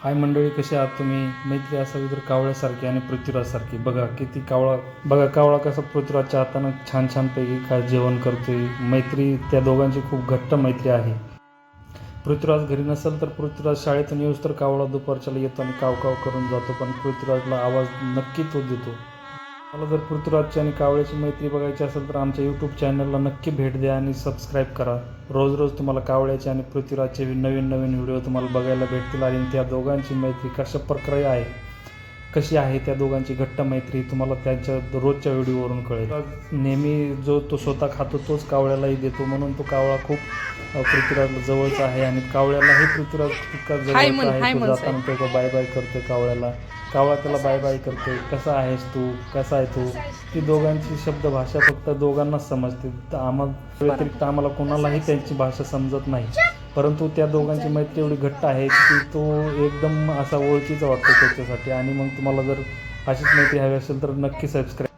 हाय मंडळी, कसे आहात तुम्ही? मैत्री असावी तर कावळ्यासारखी आणि पृथ्वीराजसारखी. बघा किती कावळा, बघा कावळा कसा पृथ्वीराजच्या हातानं छान छानपैकी काय जेवण करतोय. मैत्री त्या दोघांची खूप घट्ट मैत्री आहे. पृथ्वीराज घरी नसेल तर पृथ्वीराज शाळेतून येऊस तर कावळा दुपारच्याला येतो आणि काव काव करून जातो, पण पृथ्वीराजला आवाज नक्की तो देतो. मला जर पृथ्वीराजची आणि कावळ्याची मैत्री बघायची असेल तर आमच्या यूट्यूब चॅनलला नक्की भेट द्या आणि सबस्क्राईब करा. रोज रोज तुम्हाला कावळ्याचे आणि पृथ्वीराजचे नवीन नवीन व्हिडिओ तुम्हाला बघायला भेटतील आणि त्या दोघांची मैत्री कशा प्रकारे आहे, कशी आहे त्या दोघांची घट्ट मैत्री तुम्हाला त्यांच्या रोजच्या व्हिडिओवरून कळेल. नेहमी जो तो स्वतः खातो तोच कावळ्यालाही देतो, म्हणून तो कावळा खूप पृथ्वीराजला जवळचा आहे आणि कावळ्यालाही पृथ्वीराज तितका जवळचा आहे. तो जाताना तो बाय बाय करतो कावळ्याला, कावळा त्याला बाय बाय करते. कसा आहेस तू, कसा आहे तू. ती दोघांची शब्दभाषा फक्त दोघांनाच समजते. व्यतिरिक्त आम्हाला कोणालाही त्यांची भाषा समजत नाही, परंतु त्या दोघांची मैत्री एवढी घट्ट आहे की तो एकदम असा ओळखीचा वाटतो त्याच्यासाठी. आणि मग तुम्हाला जर अशीच मैत्री हवी असेल तर नक्की सबस्क्राईब